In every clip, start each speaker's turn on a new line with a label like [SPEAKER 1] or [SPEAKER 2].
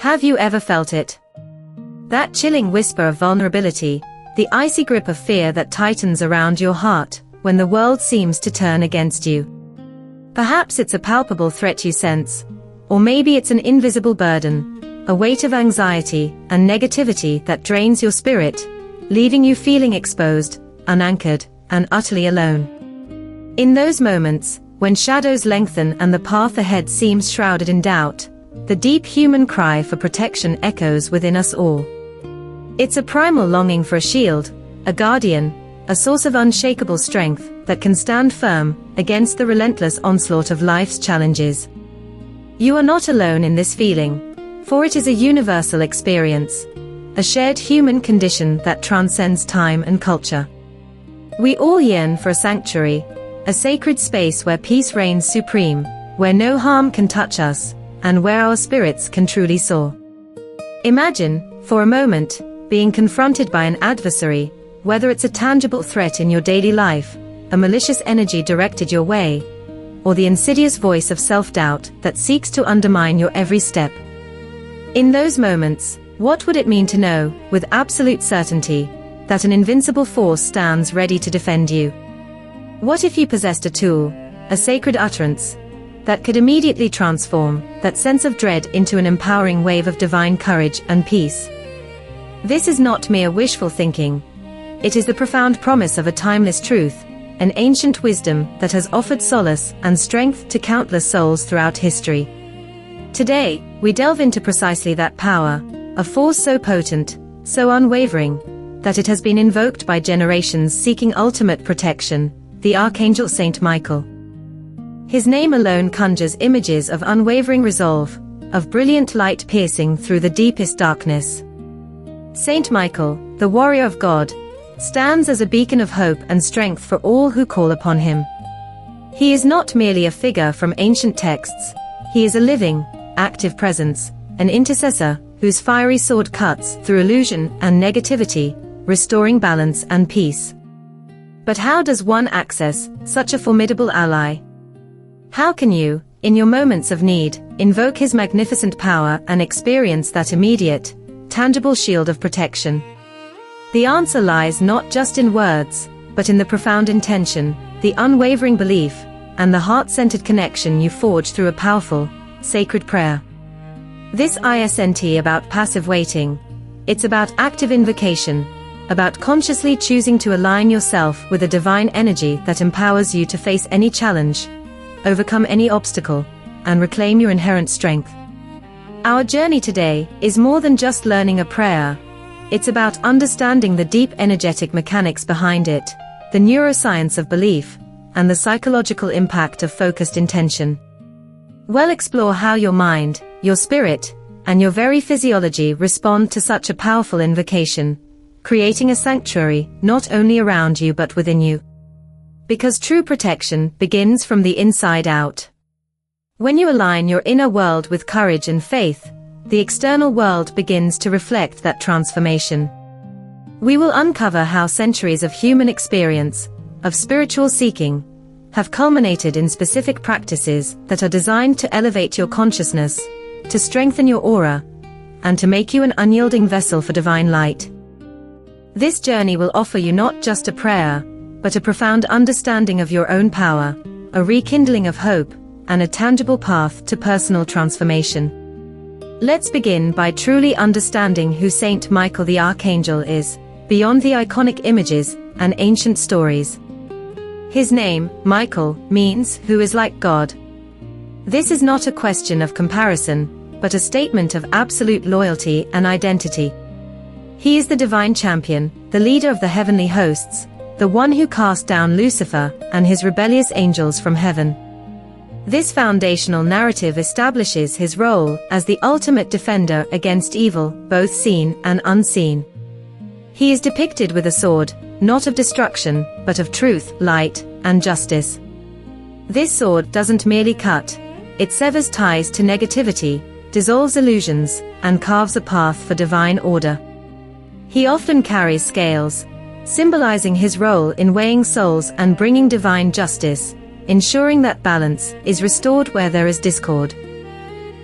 [SPEAKER 1] Have you ever felt it? That chilling whisper of vulnerability, the icy grip of fear that tightens around your heart when the world seems to turn against you. Perhaps it's a palpable threat you sense, or maybe it's an invisible burden, a weight of anxiety and negativity that drains your spirit, leaving you feeling exposed, unanchored, and utterly alone. In those moments, when shadows lengthen and the path ahead seems shrouded in doubt, the deep human cry for protection echoes within us all. It's a primal longing for a shield, a guardian, a source of unshakable strength that can stand firm against the relentless onslaught of life's challenges. You are not alone in this feeling, for it is a universal experience, a shared human condition that transcends time and culture. We all yearn for a sanctuary, a sacred space where peace reigns supreme, where no harm can touch us, and where our spirits can truly soar. Imagine, for a moment, being confronted by an adversary, whether it's a tangible threat in your daily life, a malicious energy directed your way, or the insidious voice of self-doubt that seeks to undermine your every step. In those moments, what would it mean to know, with absolute certainty, that an invincible force stands ready to defend you? What if you possessed a tool, a sacred utterance, that could immediately transform that sense of dread into an empowering wave of divine courage and peace? This is not mere wishful thinking. It is the profound promise of a timeless truth, an ancient wisdom that has offered solace and strength to countless souls throughout history. Today, we delve into precisely that power, a force so potent, so unwavering, that it has been invoked by generations seeking ultimate protection, the Archangel Saint Michael. His name alone conjures images of unwavering resolve, of brilliant light piercing through the deepest darkness. Saint Michael, the warrior of God, stands as a beacon of hope and strength for all who call upon him. He is not merely a figure from ancient texts, he is a living, active presence, an intercessor whose fiery sword cuts through illusion and negativity, restoring balance and peace. But how does one access such a formidable ally? How can you, in your moments of need, invoke his magnificent power and experience that immediate, tangible shield of protection? The answer lies not just in words, but in the profound intention, the unwavering belief, and the heart-centered connection you forge through a powerful, sacred prayer. This isn't about passive waiting. It's about active invocation, about consciously choosing to align yourself with a divine energy that empowers you to face any challenge, overcome any obstacle, and reclaim your inherent strength. Our journey today is more than just learning a prayer. It's about understanding the deep energetic mechanics behind it, the neuroscience of belief, and the psychological impact of focused intention. We'll explore how your mind, your spirit, and your very physiology respond to such a powerful invocation, creating a sanctuary not only around you but within you. Because true protection begins from the inside out. When you align your inner world with courage and faith, the external world begins to reflect that transformation. We will uncover how centuries of human experience, of spiritual seeking, have culminated in specific practices that are designed to elevate your consciousness, to strengthen your aura, and to make you an unyielding vessel for divine light. This journey will offer you not just a prayer, but a profound understanding of your own power, a rekindling of hope, and a tangible path to personal transformation. Let's begin by truly understanding who Saint Michael the Archangel is, beyond the iconic images and ancient stories. His name, Michael, means who is like God. This is not a question of comparison, but a statement of absolute loyalty and identity. He is the divine champion, the leader of the heavenly hosts, the one who cast down Lucifer and his rebellious angels from heaven. This foundational narrative establishes his role as the ultimate defender against evil, both seen and unseen. He is depicted with a sword, not of destruction, but of truth, light, and justice. This sword doesn't merely cut, it severs ties to negativity, dissolves illusions, and carves a path for divine order. He often carries scales, symbolizing his role in weighing souls and bringing divine justice, ensuring that balance is restored where there is discord.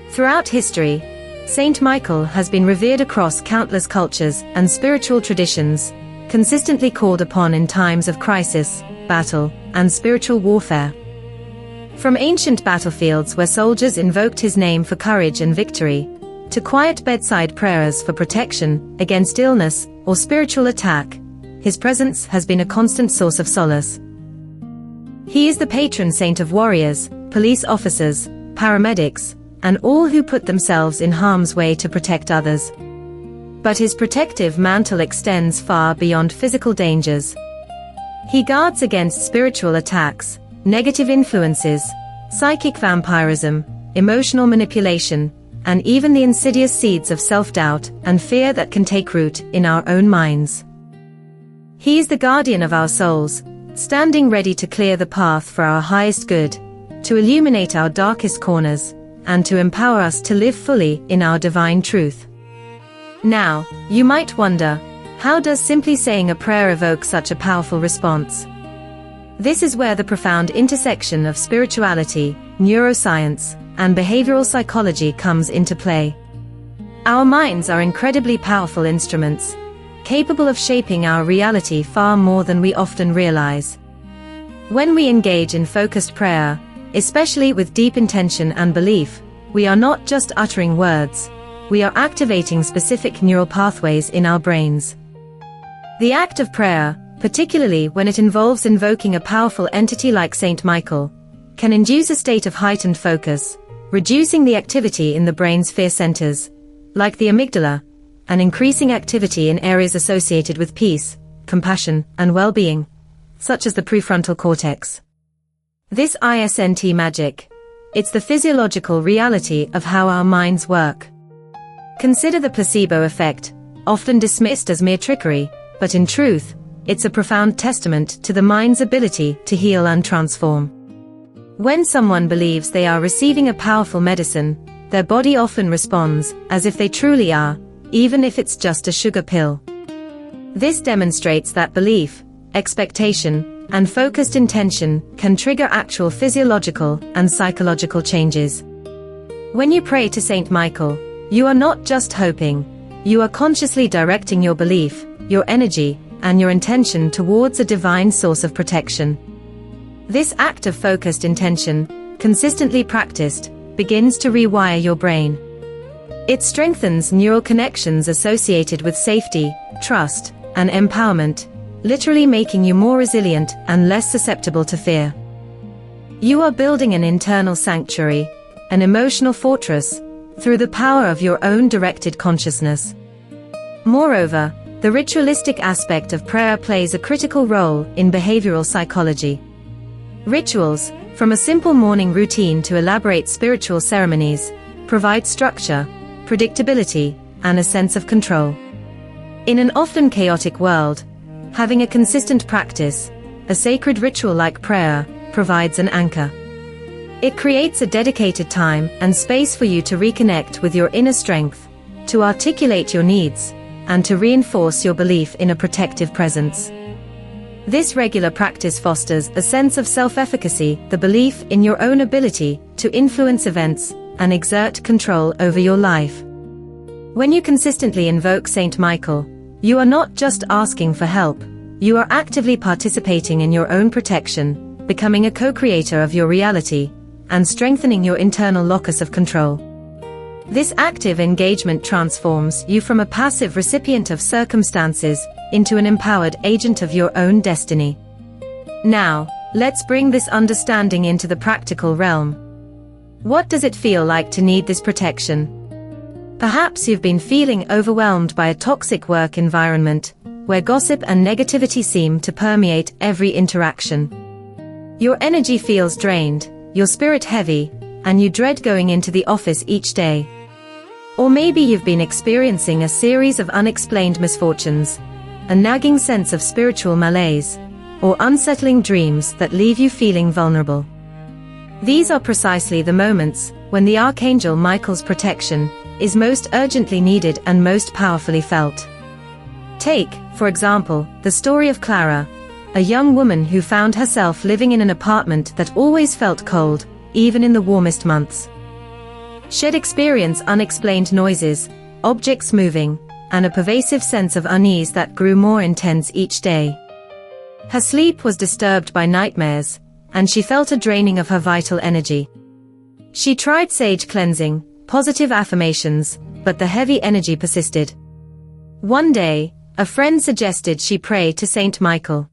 [SPEAKER 1] Throughout history, Saint Michael has been revered across countless cultures and spiritual traditions, consistently called upon in times of crisis, battle, and spiritual warfare. From ancient battlefields where soldiers invoked his name for courage and victory, to quiet bedside prayers for protection against illness or spiritual attack, his presence has been a constant source of solace. He is the patron saint of warriors, police officers, paramedics, and all who put themselves in harm's way to protect others. But his protective mantle extends far beyond physical dangers. He guards against spiritual attacks, negative influences, psychic vampirism, emotional manipulation, and even the insidious seeds of self-doubt and fear that can take root in our own minds. He is the guardian of our souls, standing ready to clear the path for our highest good, to illuminate our darkest corners, and to empower us to live fully in our divine truth. Now, you might wonder, how does simply saying a prayer evoke such a powerful response? This is where the profound intersection of spirituality, neuroscience, and behavioral psychology comes into play. Our minds are incredibly powerful instruments, capable of shaping our reality far more than we often realize. When we engage in focused prayer, especially with deep intention and belief, we are not just uttering words, we are activating specific neural pathways in our brains. The act of prayer, particularly when it involves invoking a powerful entity like Saint Michael, can induce a state of heightened focus, reducing the activity in the brain's fear centers, like the amygdala, and increasing activity in areas associated with peace, compassion, and well-being, such as the prefrontal cortex. This isn't magic. It's the physiological reality of how our minds work. Consider the placebo effect, often dismissed as mere trickery, but in truth, it's a profound testament to the mind's ability to heal and transform. When someone believes they are receiving a powerful medicine, their body often responds as if they truly are, even if it's just a sugar pill. This demonstrates that belief, expectation, and focused intention can trigger actual physiological and psychological changes. When you pray to Saint Michael, you are not just hoping, you are consciously directing your belief, your energy, and your intention towards a divine source of protection. This act of focused intention, consistently practiced, begins to rewire your brain. It strengthens neural connections associated with safety, trust, and empowerment, literally making you more resilient and less susceptible to fear. You are building an internal sanctuary, an emotional fortress, through the power of your own directed consciousness. Moreover, the ritualistic aspect of prayer plays a critical role in behavioral psychology. Rituals, from a simple morning routine to elaborate spiritual ceremonies, provide structure, predictability, and a sense of control. In an often chaotic world, having a consistent practice, a sacred ritual like prayer, provides an anchor. It creates a dedicated time and space for you to reconnect with your inner strength, to articulate your needs, and to reinforce your belief in a protective presence. This regular practice fosters a sense of self-efficacy, the belief in your own ability to influence events and exert control over your life. When you consistently invoke Saint Michael, you are not just asking for help, you are actively participating in your own protection, becoming a co-creator of your reality, and strengthening your internal locus of control. This active engagement transforms you from a passive recipient of circumstances into an empowered agent of your own destiny. Now, let's bring this understanding into the practical realm. What does it feel like to need this protection? Perhaps you've been feeling overwhelmed by a toxic work environment, where gossip and negativity seem to permeate every interaction. Your energy feels drained, your spirit heavy, and you dread going into the office each day. Or maybe you've been experiencing a series of unexplained misfortunes, a nagging sense of spiritual malaise, or unsettling dreams that leave you feeling vulnerable. These are precisely the moments when the Archangel Michael's protection is most urgently needed and most powerfully felt. Take, for example, the story of Clara, a young woman who found herself living in an apartment that always felt cold, even in the warmest months. She'd experience unexplained noises, objects moving, and a pervasive sense of unease that grew more intense each day. Her sleep was disturbed by nightmares, and she felt a draining of her vital energy. She tried sage cleansing, positive affirmations, but the heavy energy persisted. One day, a friend suggested she pray to Saint Michael.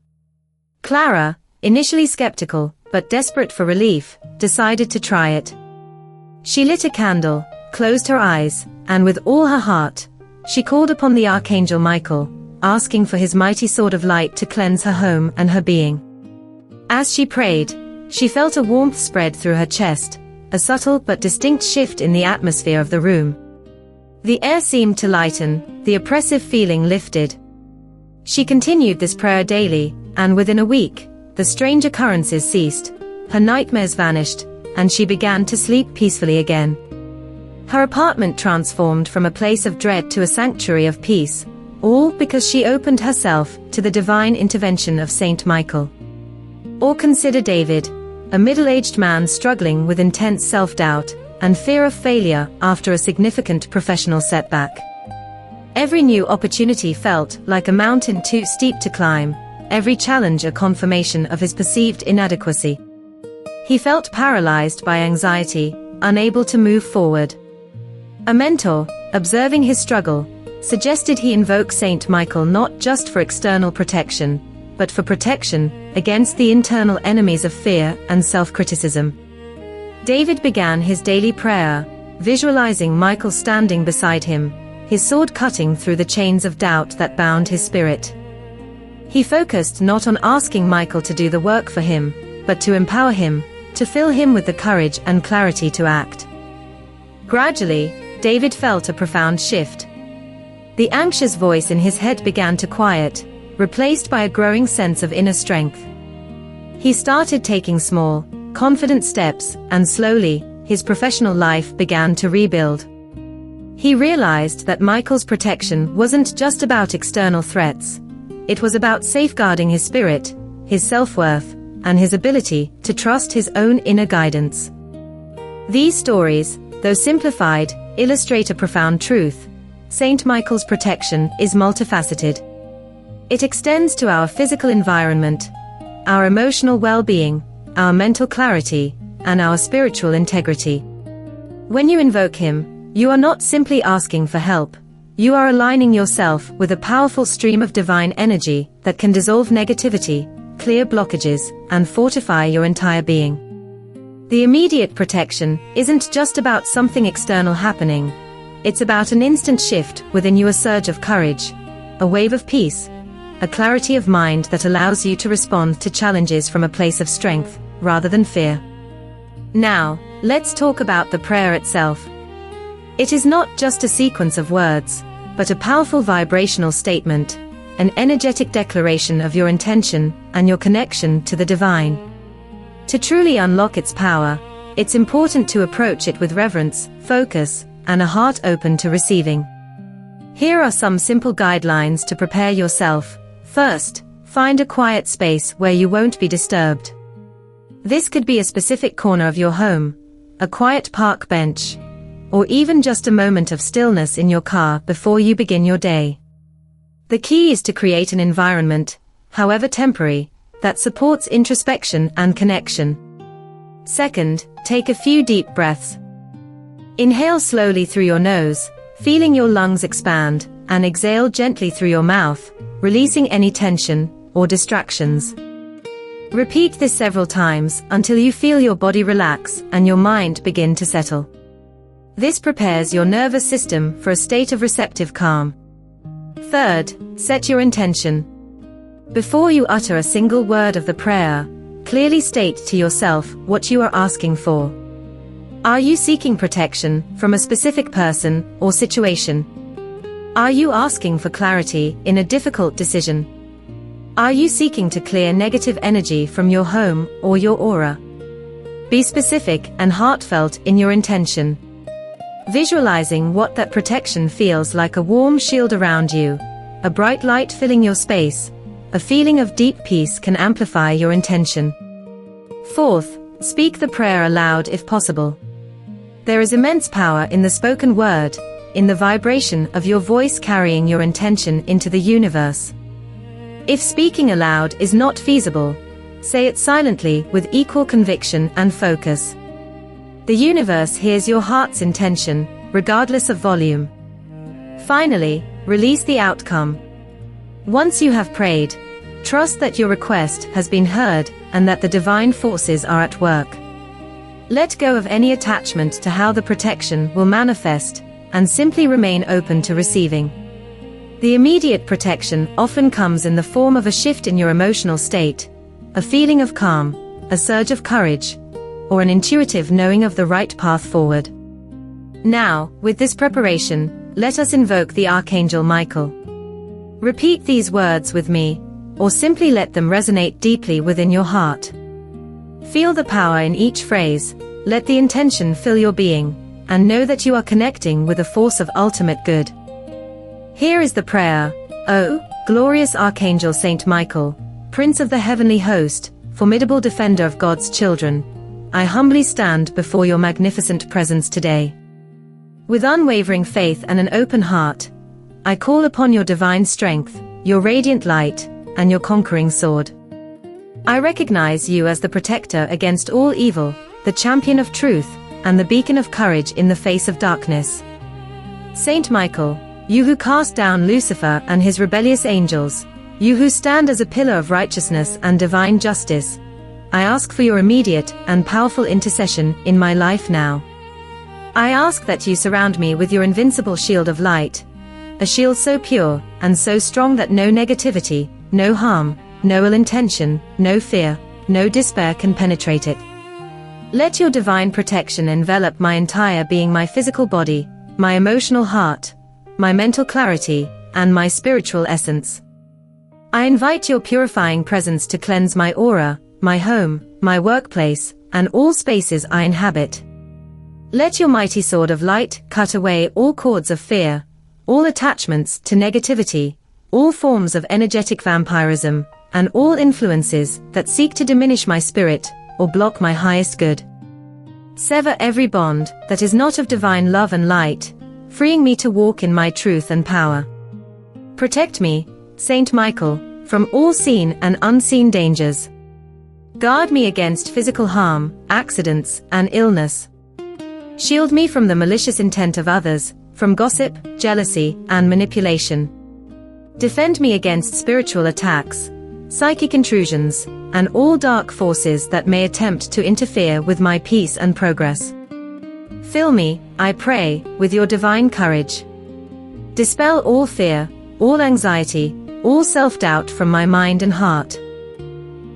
[SPEAKER 1] Clara, initially skeptical, but desperate for relief, decided to try it. She lit a candle, closed her eyes, and with all her heart, she called upon the Archangel Michael, asking for his mighty sword of light to cleanse her home and her being. As she prayed, she felt a warmth spread through her chest, a subtle but distinct shift in the atmosphere of the room. The air seemed to lighten, the oppressive feeling lifted. She continued this prayer daily, and within a week, the strange occurrences ceased, her nightmares vanished, and she began to sleep peacefully again. Her apartment transformed from a place of dread to a sanctuary of peace, all because she opened herself to the divine intervention of Saint Michael. Or consider David, a middle-aged man struggling with intense self-doubt and fear of failure after a significant professional setback. Every new opportunity felt like a mountain too steep to climb, every challenge a confirmation of his perceived inadequacy. He felt paralyzed by anxiety, unable to move forward. A mentor, observing his struggle, suggested he invoke Saint Michael not just for external protection, but for protection against the internal enemies of fear and self-criticism. David began his daily prayer, visualizing Michael standing beside him, his sword cutting through the chains of doubt that bound his spirit. He focused not on asking Michael to do the work for him, but to empower him, to fill him with the courage and clarity to act. Gradually, David felt a profound shift. The anxious voice in his head began to quiet, replaced by a growing sense of inner strength. He started taking small, confident steps, and slowly, his professional life began to rebuild. He realized that Michael's protection wasn't just about external threats. It was about safeguarding his spirit, his self-worth, and his ability to trust his own inner guidance. These stories, though simplified, illustrate a profound truth. Saint Michael's protection is multifaceted. It extends to our physical environment, our emotional well-being, our mental clarity, and our spiritual integrity. When you invoke him, you are not simply asking for help. You are aligning yourself with a powerful stream of divine energy that can dissolve negativity, clear blockages, and fortify your entire being. The immediate protection isn't just about something external happening. It's about an instant shift within you, a surge of courage, a wave of peace, a clarity of mind that allows you to respond to challenges from a place of strength, rather than fear. Now, let's talk about the prayer itself. It is not just a sequence of words, but a powerful vibrational statement, an energetic declaration of your intention and your connection to the divine. To truly unlock its power, it's important to approach it with reverence, focus, and a heart open to receiving. Here are some simple guidelines to prepare yourself. First, find a quiet space where you won't be disturbed. This could be a specific corner of your home, a quiet park bench, or even just a moment of stillness in your car before you begin your day. The key is to create an environment, however temporary, that supports introspection and connection. Second, take a few deep breaths. Inhale slowly through your nose, feeling your lungs expand, and exhale gently through your mouth, releasing any tension or distractions. Repeat this several times until you feel your body relax and your mind begin to settle. This prepares your nervous system for a state of receptive calm. Third, set your intention. Before you utter a single word of the prayer, clearly state to yourself what you are asking for. Are you seeking protection from a specific person or situation? Are you asking for clarity in a difficult decision? Are you seeking to clear negative energy from your home or your aura? Be specific and heartfelt in your intention. Visualizing what that protection feels like: a warm shield around you, a bright light filling your space, a feeling of deep peace can amplify your intention. Fourth, speak the prayer aloud if possible. There is immense power in the spoken word, in the vibration of your voice carrying your intention into the universe. If speaking aloud is not feasible, say it silently with equal conviction and focus. The universe hears your heart's intention, regardless of volume. Finally, release the outcome. Once you have prayed, trust that your request has been heard and that the divine forces are at work. Let go of any attachment to how the protection will manifest, and simply remain open to receiving. The immediate protection often comes in the form of a shift in your emotional state, a feeling of calm, a surge of courage, or an intuitive knowing of the right path forward. Now, with this preparation, let us invoke the Archangel Michael. Repeat these words with me, or simply let them resonate deeply within your heart. Feel the power in each phrase, let the intention fill your being, and know that you are connecting with a force of ultimate good. Here is the prayer. O glorious Archangel Saint Michael, Prince of the heavenly host, formidable defender of God's children, I humbly stand before your magnificent presence today. With unwavering faith and an open heart, I call upon your divine strength, your radiant light, and your conquering sword. I recognize you as the protector against all evil, the champion of truth, and the beacon of courage in the face of darkness. Saint Michael, you who cast down Lucifer and his rebellious angels, you who stand as a pillar of righteousness and divine justice, I ask for your immediate and powerful intercession in my life now. I ask that you surround me with your invincible shield of light, a shield so pure and so strong that no negativity, no harm, no ill intention, no fear, no despair can penetrate it. Let your divine protection envelop my entire being, my physical body, my emotional heart, my mental clarity, and my spiritual essence. I invite your purifying presence to cleanse my aura, my home, my workplace, and all spaces I inhabit. Let your mighty sword of light cut away all cords of fear, all attachments to negativity, all forms of energetic vampirism, and all influences that seek to diminish my spirit or block my highest good. Sever every bond that is not of divine love and light, freeing me to walk in my truth and power. Protect me, Saint Michael, from all seen and unseen dangers. Guard me against physical harm, accidents, and illness. Shield me from the malicious intent of others, from gossip, jealousy, and manipulation. Defend me against spiritual attacks, psychic intrusions, and all dark forces that may attempt to interfere with my peace and progress. Fill me, I pray, with your divine courage. Dispel all fear, all anxiety, all self-doubt from my mind and heart.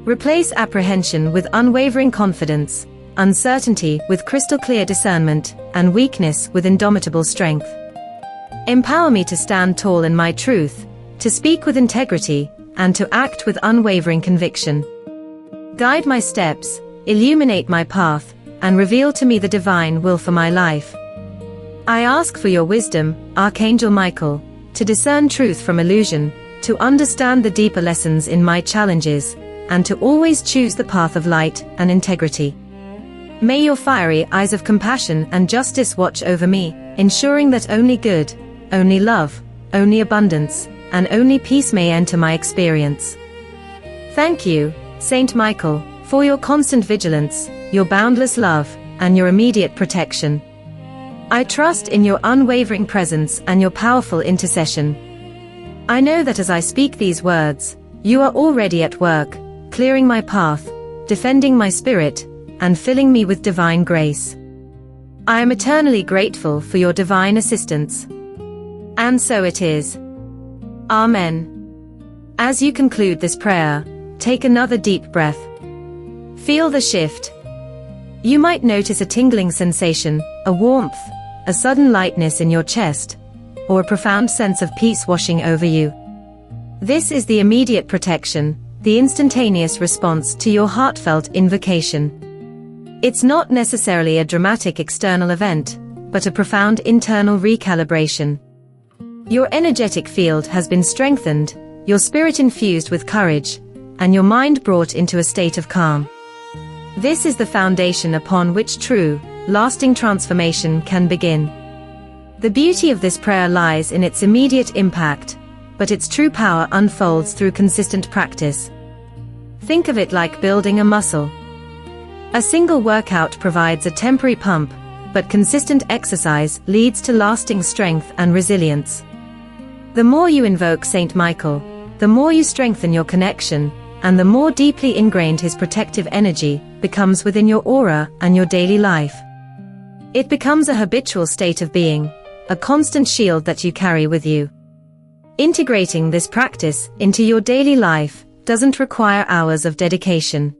[SPEAKER 1] Replace apprehension with unwavering confidence, uncertainty with crystal-clear discernment, and weakness with indomitable strength. Empower me to stand tall in my truth, to speak with integrity, and to act with unwavering conviction. Guide my steps, illuminate my path, and reveal to me the divine will for my life. I ask for your wisdom, Archangel Michael, to discern truth from illusion, to understand the deeper lessons in my challenges, and to always choose the path of light and integrity. May your fiery eyes of compassion and justice watch over me, ensuring that only good, only love, only abundance, and only peace may enter my experience. Thank you, Saint Michael, for your constant vigilance, your boundless love, and your immediate protection. I trust in your unwavering presence and your powerful intercession. I know that as I speak these words, you are already at work, clearing my path, defending my spirit, and filling me with divine grace. I am eternally grateful for your divine assistance. And so it is. Amen. As you conclude this prayer, take another deep breath. Feel the shift. You might notice a tingling sensation, a warmth, a sudden lightness in your chest, or a profound sense of peace washing over you. This is the immediate protection, the instantaneous response to your heartfelt invocation. It's not necessarily a dramatic external event, but a profound internal recalibration. Your energetic field has been strengthened, your spirit infused with courage, and your mind brought into a state of calm. This is the foundation upon which true, lasting transformation can begin. The beauty of this prayer lies in its immediate impact, but its true power unfolds through consistent practice. Think of it like building a muscle. A single workout provides a temporary pump, but consistent exercise leads to lasting strength and resilience. The more you invoke Saint Michael, the more you strengthen your connection, and the more deeply ingrained his protective energy becomes within your aura and your daily life. It becomes a habitual state of being, a constant shield that you carry with you. Integrating this practice into your daily life doesn't require hours of dedication.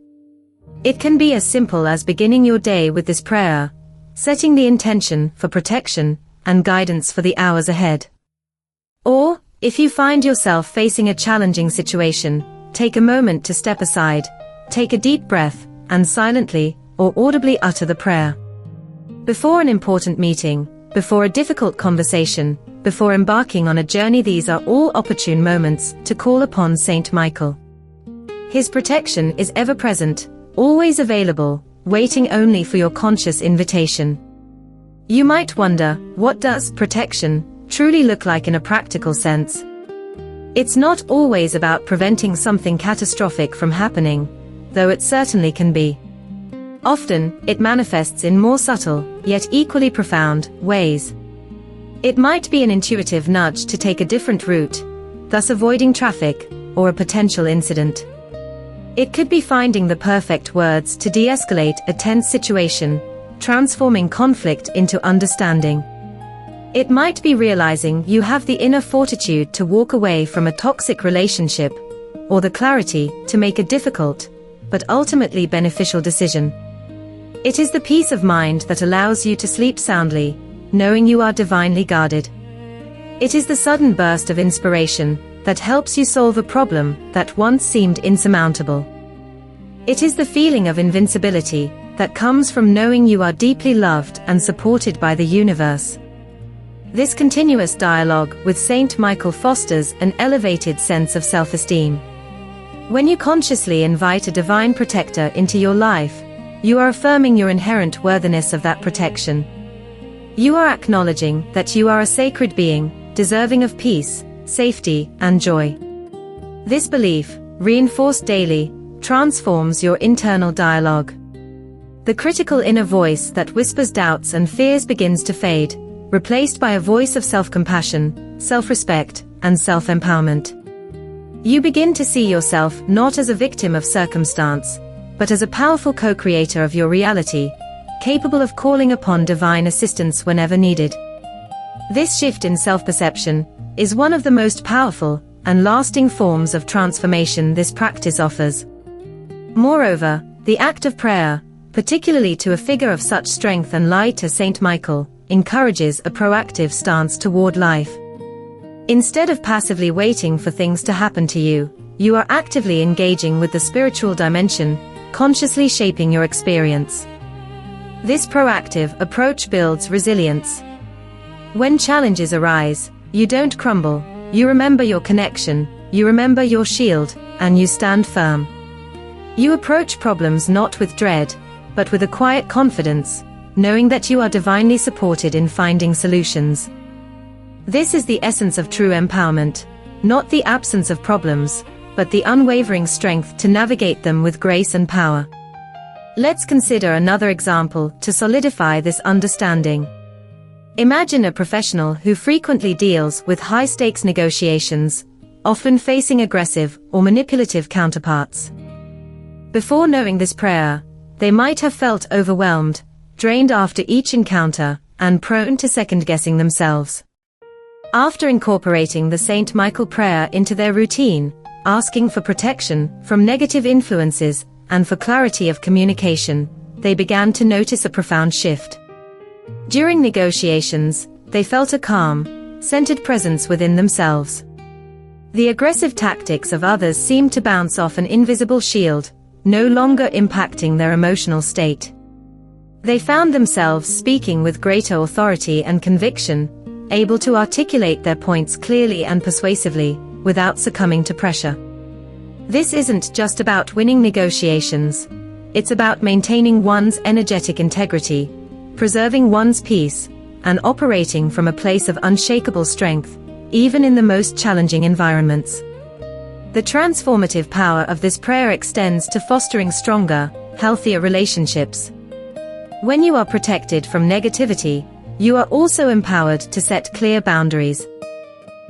[SPEAKER 1] It can be as simple as beginning your day with this prayer, setting the intention for protection and guidance for the hours ahead. Or, if you find yourself facing a challenging situation, take a moment to step aside, take a deep breath, and silently or audibly utter the prayer. Before an important meeting, before a difficult conversation, before embarking on a journey, these are all opportune moments to call upon Saint Michael. His protection is ever present, always available, waiting only for your conscious invitation. You might wonder, what does protection truly look like in a practical sense? It's not always about preventing something catastrophic from happening, though it certainly can be. Often, it manifests in more subtle, yet equally profound, ways. It might be an intuitive nudge to take a different route, thus avoiding traffic or a potential incident. It could be finding the perfect words to de-escalate a tense situation, transforming conflict into understanding. It might be realizing you have the inner fortitude to walk away from a toxic relationship, or the clarity to make a difficult, but ultimately beneficial decision. It is the peace of mind that allows you to sleep soundly, knowing you are divinely guarded. It is the sudden burst of inspiration that helps you solve a problem that once seemed insurmountable. It is the feeling of invincibility that comes from knowing you are deeply loved and supported by the universe. This continuous dialogue with Saint Michael fosters an elevated sense of self-esteem. When you consciously invite a divine protector into your life, you are affirming your inherent worthiness of that protection. You are acknowledging that you are a sacred being, deserving of peace, safety, and joy. This belief, reinforced daily, transforms your internal dialogue. The critical inner voice that whispers doubts and fears begins to fade, replaced by a voice of self-compassion, self-respect, and self-empowerment. You begin to see yourself not as a victim of circumstance, but as a powerful co-creator of your reality, capable of calling upon divine assistance whenever needed. This shift in self-perception is one of the most powerful and lasting forms of transformation this practice offers. Moreover, the act of prayer, particularly to a figure of such strength and light as Saint Michael, encourages a proactive stance toward life. Instead of passively waiting for things to happen to you, you are actively engaging with the spiritual dimension, consciously shaping your experience. This proactive approach builds resilience. When challenges arise, you don't crumble, you remember your connection, you remember your shield, and you stand firm. You approach problems not with dread, but with a quiet confidence, knowing that you are divinely supported in finding solutions. This is the essence of true empowerment, not the absence of problems, but the unwavering strength to navigate them with grace and power. Let's consider another example to solidify this understanding. Imagine a professional who frequently deals with high-stakes negotiations, often facing aggressive or manipulative counterparts. Before knowing this prayer, they might have felt overwhelmed, drained after each encounter, and prone to second-guessing themselves. After incorporating the Saint Michael prayer into their routine, asking for protection from negative influences and for clarity of communication, they began to notice a profound shift. During negotiations, they felt a calm, centered presence within themselves. The aggressive tactics of others seemed to bounce off an invisible shield, no longer impacting their emotional state. They found themselves speaking with greater authority and conviction, able to articulate their points clearly and persuasively, without succumbing to pressure. This isn't just about winning negotiations, it's about maintaining one's energetic integrity, preserving one's peace, and operating from a place of unshakable strength, even in the most challenging environments. The transformative power of this prayer extends to fostering stronger, healthier relationships. When you are protected from negativity, you are also empowered to set clear boundaries.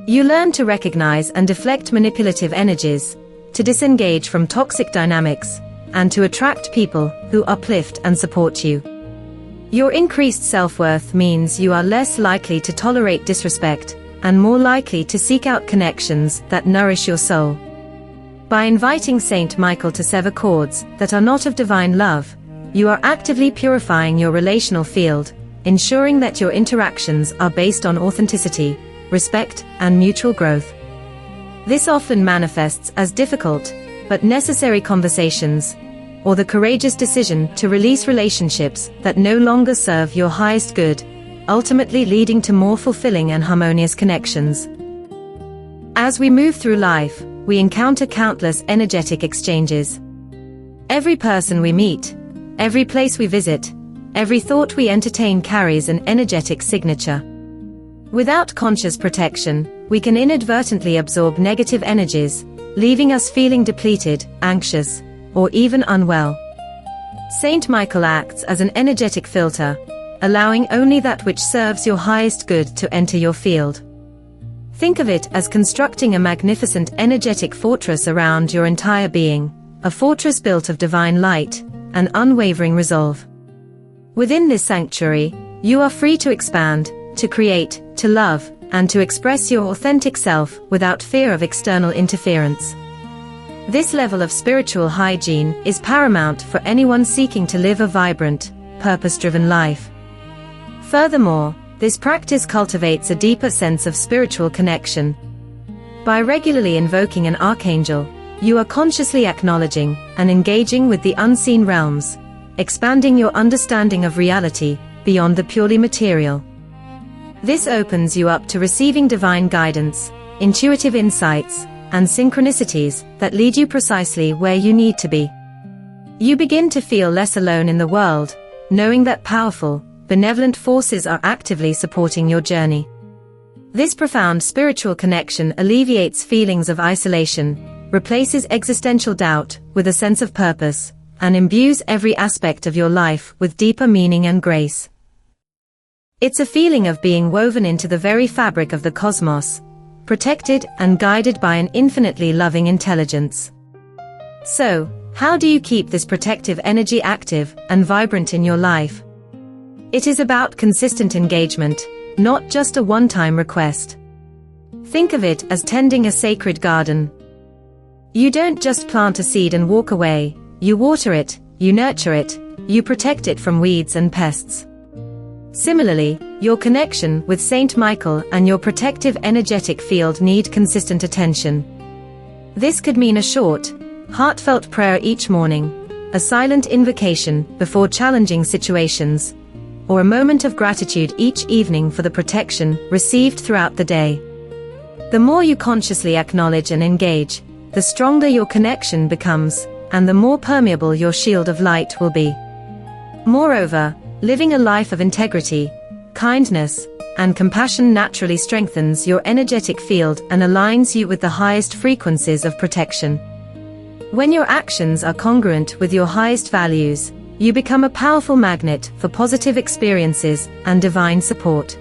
[SPEAKER 1] You learn to recognize and deflect manipulative energies, to disengage from toxic dynamics, and to attract people who uplift and support you. Your increased self-worth means you are less likely to tolerate disrespect, and more likely to seek out connections that nourish your soul. By inviting Saint Michael to sever cords that are not of divine love, you are actively purifying your relational field, ensuring that your interactions are based on authenticity, respect, and mutual growth. This often manifests as difficult, but necessary conversations, or the courageous decision to release relationships that no longer serve your highest good, ultimately leading to more fulfilling and harmonious connections. As we move through life, we encounter countless energetic exchanges. Every person we meet, every place we visit, every thought we entertain carries an energetic signature. Without conscious protection, we can inadvertently absorb negative energies, leaving us feeling depleted, anxious, or even unwell. Saint Michael acts as an energetic filter, allowing only that which serves your highest good to enter your field. Think of it as constructing a magnificent energetic fortress around your entire being, a fortress built of divine light and unwavering resolve. Within this sanctuary, you are free to expand, to create, to love, and to express your authentic self without fear of external interference. This level of spiritual hygiene is paramount for anyone seeking to live a vibrant, purpose-driven life. Furthermore, this practice cultivates a deeper sense of spiritual connection. By regularly invoking an archangel, you are consciously acknowledging and engaging with the unseen realms, expanding your understanding of reality beyond the purely material. This opens you up to receiving divine guidance, intuitive insights, and synchronicities that lead you precisely where you need to be. You begin to feel less alone in the world, knowing that powerful, benevolent forces are actively supporting your journey. This profound spiritual connection alleviates feelings of isolation, replaces existential doubt with a sense of purpose, and imbues every aspect of your life with deeper meaning and grace. It's a feeling of being woven into the very fabric of the cosmos, protected and guided by an infinitely loving intelligence. So, how do you keep this protective energy active and vibrant in your life? It is about consistent engagement, not just a one-time request. Think of it as tending a sacred garden. You don't just plant a seed and walk away, you water it, you nurture it, you protect it from weeds and pests. Similarly, your connection with Saint Michael and your protective energetic field need consistent attention. This could mean a short, heartfelt prayer each morning, a silent invocation before challenging situations, or a moment of gratitude each evening for the protection received throughout the day. The more you consciously acknowledge and engage, the stronger your connection becomes, and the more permeable your shield of light will be. Moreover, living a life of integrity, kindness, and compassion naturally strengthens your energetic field and aligns you with the highest frequencies of protection. When your actions are congruent with your highest values, you become a powerful magnet for positive experiences and divine support.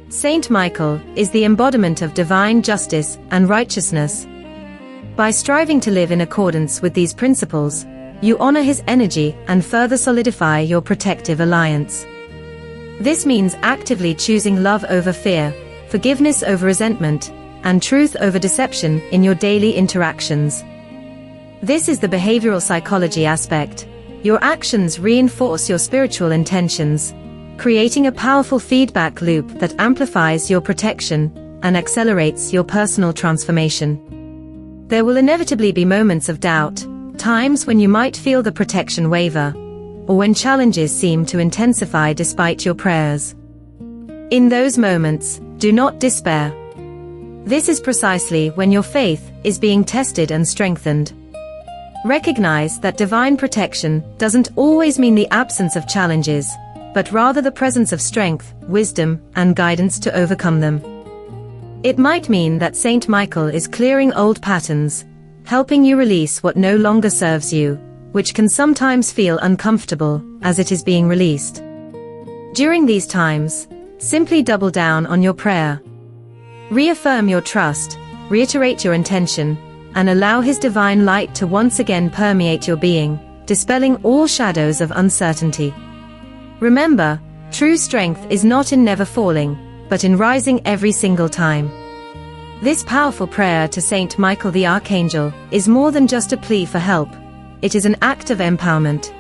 [SPEAKER 1] Saint Michael is the embodiment of divine justice and righteousness. By striving to live in accordance with these principles, you honor his energy and further solidify your protective alliance. This means actively choosing love over fear, forgiveness over resentment, and truth over deception in your daily interactions. This is the behavioral psychology aspect. Your actions reinforce your spiritual intentions, creating a powerful feedback loop that amplifies your protection and accelerates your personal transformation. There will inevitably be moments of doubt, times when you might feel the protection waver, or when challenges seem to intensify despite your prayers. In those moments, do not despair. This is precisely when your faith is being tested and strengthened. Recognize that divine protection doesn't always mean the absence of challenges, but rather the presence of strength, wisdom, and guidance to overcome them. It might mean that Saint Michael is clearing old patterns, helping you release what no longer serves you, which can sometimes feel uncomfortable as it is being released. During these times, simply double down on your prayer. Reaffirm your trust, reiterate your intention, and allow His divine light to once again permeate your being, dispelling all shadows of uncertainty. Remember, true strength is not in never falling, but in rising every single time. This powerful prayer to Saint Michael the Archangel is more than just a plea for help. It is an act of empowerment.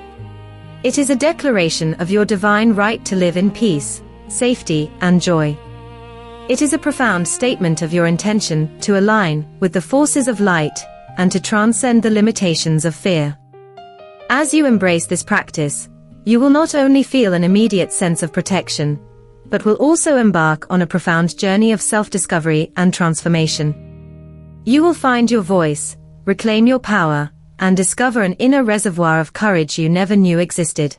[SPEAKER 1] It is a declaration of your divine right to live in peace, safety, and joy. It is a profound statement of your intention to align with the forces of light and to transcend the limitations of fear. As you embrace this practice, you will not only feel an immediate sense of protection, but will also embark on a profound journey of self-discovery and transformation. You will find your voice, reclaim your power, and discover an inner reservoir of courage you never knew existed.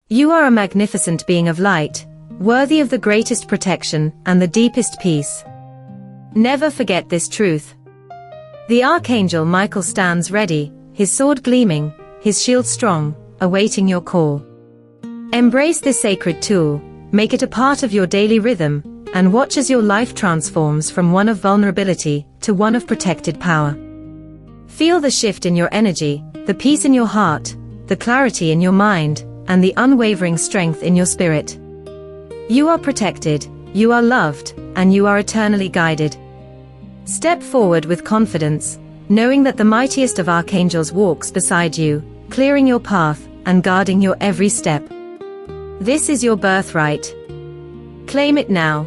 [SPEAKER 1] You are a magnificent being of light, worthy of the greatest protection and the deepest peace. Never forget this truth. The Archangel Michael stands ready, his sword gleaming, his shield strong, awaiting your call. Embrace this sacred tool, make it a part of your daily rhythm, and watch as your life transforms from one of vulnerability to one of protected power. Feel the shift in your energy, the peace in your heart, the clarity in your mind, and the unwavering strength in your spirit. You are protected, you are loved, and you are eternally guided. Step forward with confidence, knowing that the mightiest of archangels walks beside you, clearing your path and guarding your every step. This is your birthright. Claim it now.